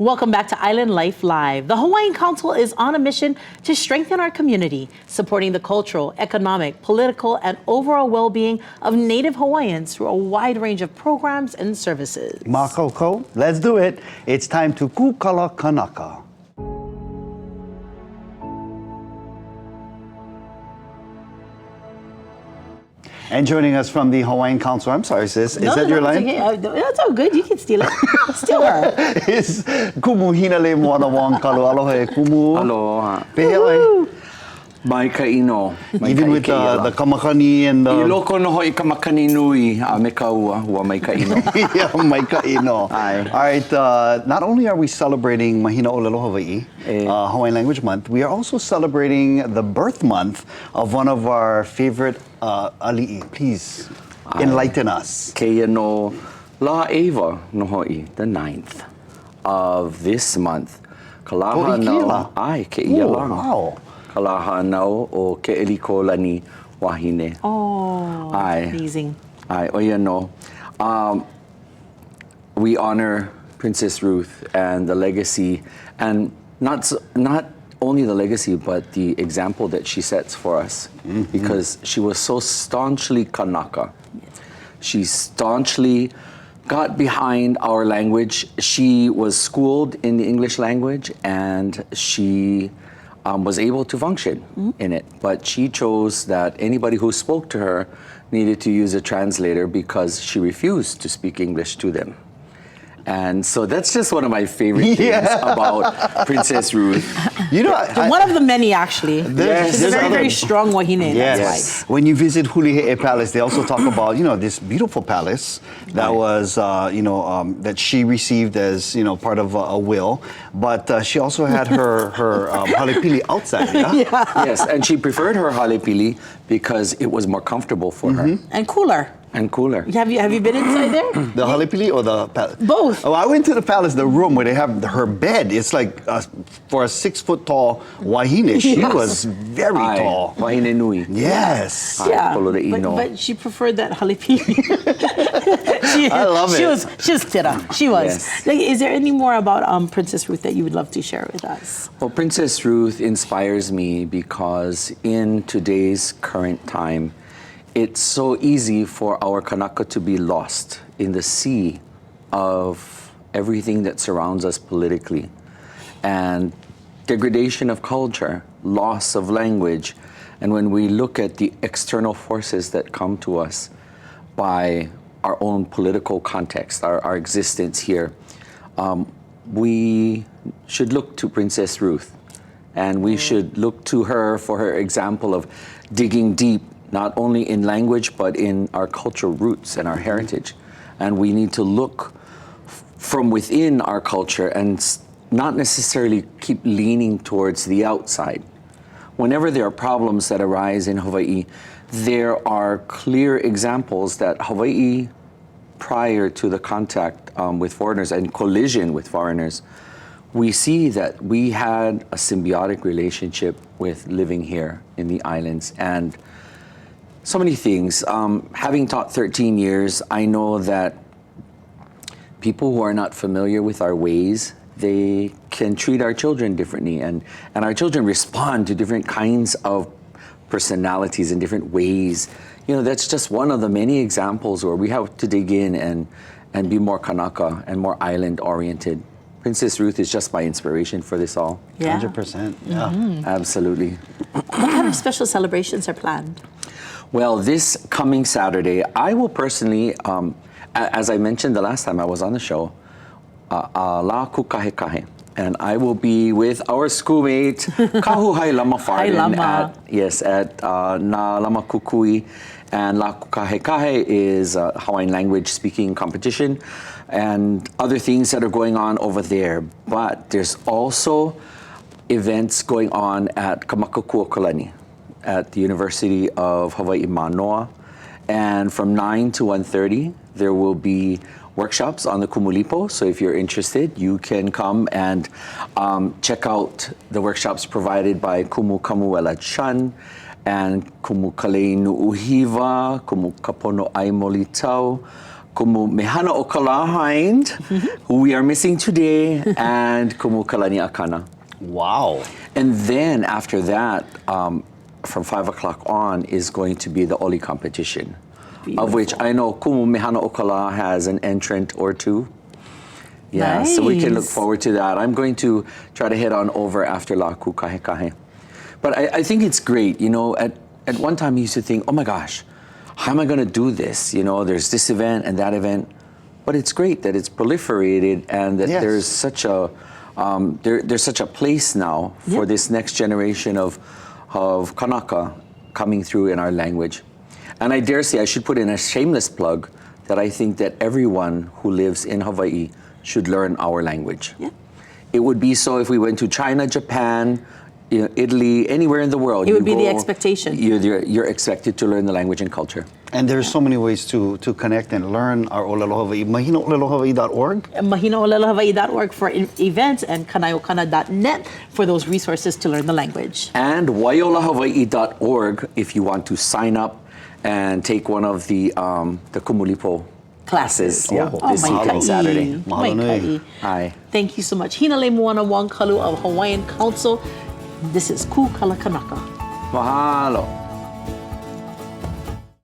Welcome back to Island Life Live. The Hawaiian Council is on a mission to strengthen our community, supporting the cultural, economic, political, and overall well-being of Native Hawaiians through a wide range of programs and services. Makoko, let's do it. It's time to Kūkala Kanaka. And joining us from the Hawaiian Council, I'm sorry, sis, is that your line? Okay. That's all good. You can steal it. Steal her. It's kumu Hinaleimoana Wong-Kalu. Aloha, kumu. Aloha. Pehoi. Mai kaino. Even with the kamakani and the... I loko noho I kamakani nui a me kaua hua mai kaino. Yeah, mai kaino. Aye. All right, not only are we celebrating Mahina ōlelo Hawaiʻi, Hawaiian Language Month, we are also celebrating the birth month of one of our favorite aliʻi. Please enlighten us. Keia no la eva nohoi, the 9th of this month. Kalaha no. Ai, keia langa. Wow. Kalaha no o Keʻelikolani wahine. Oh, amazing. Ai, oia no. We honor Princess Ruth and the legacy, and not only the legacy, but the example that she sets for us, because she was so staunchly Kanaka. She staunchly got behind our language. She was schooled in the English language, and she was able to function in it. But she chose that anybody who spoke to her needed to use a translator because she refused to speak English to them. And so that's just one of my favorite things about Princess Ruth. You know, one of the many, actually. She's a very, very strong wahine. Yes. When you visit Hulihe'e Palace, they also talk about, this beautiful palace that was, that she received as, part of a will. But she also had her halepili outside, Yes, and she preferred her halepili because it was more comfortable for her. And cooler. And cooler. Have you been inside there? The halepili or the palace? Both. Oh, I went to the palace, the room where they have her bed. It's like for a 6-foot tall wahine. She was very tall. Wahine nui. Yes. Yeah. But she preferred that halepili. I love it. She was tira. She was. Yes. Like, is there any more about Princess Ruth that you would love to share with us? Well, Princess Ruth inspires me because in today's current time, it's so easy for our Kanaka to be lost in the sea of everything that surrounds us politically. And degradation of culture, loss of language. And when we look at the external forces that come to us by our own political context, our existence here, we should look to Princess Ruth. And we should look to her for her example of digging deep, not only in language, but in our cultural roots and our heritage. And we need to look from within our culture and not necessarily keep leaning towards the outside. Whenever there are problems that arise in Hawaii, there are clear examples that Hawaii, prior to the contact with foreigners and collision with foreigners, we see that we had a symbiotic relationship with living here in the islands. And so many things. Having taught 13 years, I know that people who are not familiar with our ways, they can treat our children differently, and our children respond to different kinds of personalities in different ways. That's just one of the many examples where we have to dig in and be more Kanaka and more island-oriented. Princess Ruth is just my inspiration for this all. 100%. Yeah. Absolutely. What kind of special celebrations are planned? Well, this coming Saturday, I will personally, as I mentioned the last time I was on the show, la kukahekahe. And I will be with our schoolmate, Kahuhai Lama Farden at Na Lama Kukui. And La Kukahekahe is a Hawaiian language speaking competition and other things that are going on over there. But there's also events going on at Ruth at the University of Hawaii Manoa. And from 9 to 1:30, there will be workshops on the Kumulipo. So if you're interested, you can come and check out the workshops provided by Kumu Kamuela Chan and Kumu Kalei Nuuhiva, Kumu Kapono Ai Molitau, kumu Mehanaokala Hind, who we are missing today, and kumu kalani akana. Wow. And then after that, from 5 o'clock on is going to be the oli competition, of which I know kumu Mehanaokala has an entrant or two. Yeah, Nice. so we can look forward to that. I'm going to try to head on over after la kūkahekahe. But I think it's great, you know, at one time I used to think, oh my gosh, how am I going to do this? You know, there's this event and that event. But it's great that it's proliferated and that Yes. there's such a there's such a place now for this next generation of Kanaka coming through in our language. And I dare say I should put in a shameless plug that I think that everyone who lives in Hawaii should learn our language. Yeah. It would be so if we went to China, Japan, you know, Italy, anywhere in the world. It would be the go, expectation. You're expected to learn the language and culture. And there's so many ways to connect and learn our ōlelo Hawaiʻi. Mahina ōlelo Hawaiʻi.org. Mehanaokala for events and kanaokana.net for those resources to learn the language. And waiʻolahawaii.org if you want to sign up and take one of the Kumulipo classes. Oh, This my coming Saturday. Mahalo nui. Hi. Thank you so much. Hinaleimoana Wong-Kalu of Hawaiian Council. This is Kūkala Kanaka. Mahalo.